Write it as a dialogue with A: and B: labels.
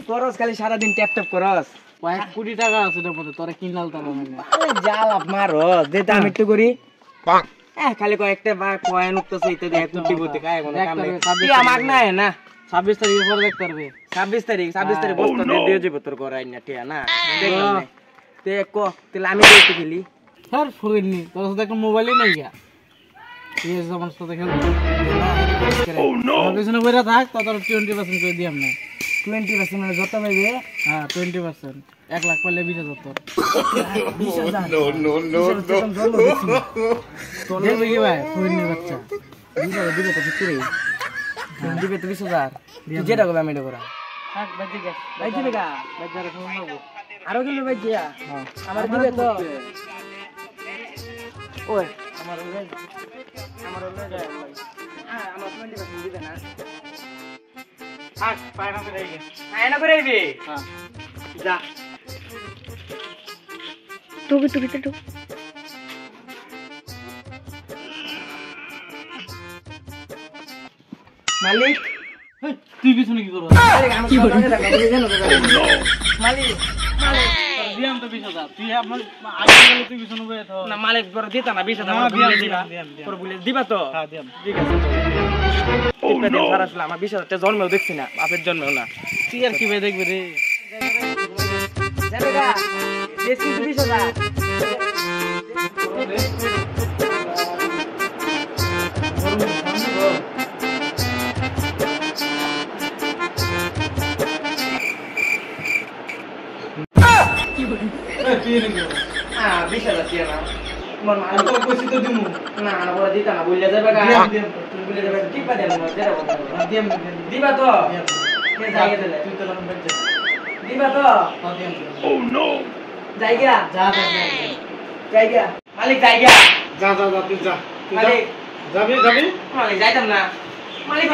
A: করস খালি সারা দিন ট্যাপ ট্যাপ করস
B: কয়েক কোটি টাকা আছে এর মধ্যে তোরে কিনাল তার মানে
A: আরে জাল আপ মারস দে দাম একটু করি খালি কয়েকটা বা কয়েন উঠতেছে ইত্যাদি এক কোটি বতে কায় কোনো কাম নাই তুই আমাক না না
B: 26 তারিখে পরে দেখতে পারবে
A: 26 তারিখ বস্তা দিয়ে দিব তোর ঘর আইনা টিয়া না দেখলাম না তে কো তাহলে আমি দেখতে খেলি
B: স্যার ফরিনি তোর সাথে একটা মোবাইলই নাই গা এই zaman সাথে খেল ও নো পিছনে কইরা থাক তোর 20% করে দিই আমরা
A: 20% মানে যত পাইবে
B: হ্যাঁ 20% 1 লাখ পাইলে 20000 তোর
A: 20000
C: নো
B: তোর লই ভাই ফরিনি বাচ্চা
A: দিবে তো ফিরে দিবে তো 20000 যেটা কবে আমি এটা করা
B: থাক বাজি গে
A: ভাই দিবে গা
B: বাজারে ফোন মারবো
A: আরো কিন্তু ভাই জিয়া
B: হ্যাঁ
A: আমার দিবে তো ওই
B: আমার হলে যায়
A: হ্যাঁ আমার 20% দিবে না
B: থাক পায়না করে আইগে
A: আয়না করে আইবে
B: হ্যাঁ
A: যা
D: টুবি তো
A: মালিক
B: তুই পিছনে কি করব
A: কি বলি মালিক
B: দিয়াম তো 20000 তুই আমার আগে গেলে তুই পিছনে বইয়া থাক
A: না মালিক বড় দিতা না 20000
B: না,
A: আমার
B: দিয়াম,
A: ভুলে দিলা
B: দিয়াম।
A: তোর ভুলে দিবা তো
B: হ্যাঁ দিয়াম
A: ঠিক আছে টিপটা দিন খারাপ ছিল আমার 20000 তে জন্মেও দেখছি না বাপের জন্মেও না
B: তুই আর কি ভাই দেখবে রে
A: যাবে গা বেশি 20000
B: তুই রে
A: হ্যাঁ 20000 দিয়ে না তোমার মা
B: তো কইছি তো দিমু
A: না না বড় দিতা না ভুলে যাবে গা
B: দিয়াম, দিয়াম।
A: তুমি ভুলে যাবে টিপটা দেন না যেটা বলতে
B: দিয়াম
A: দিবা তো কে জায়গা দিলে
B: তুই তো লম্বা যা
A: দিবা তো
B: দিয়াম
A: জায়গা
B: যা যা
A: জায়গা মালিক জায়গা
B: যা তুই যা
A: মালিক
B: যাবি
A: মালিক যাইতাম না মালিক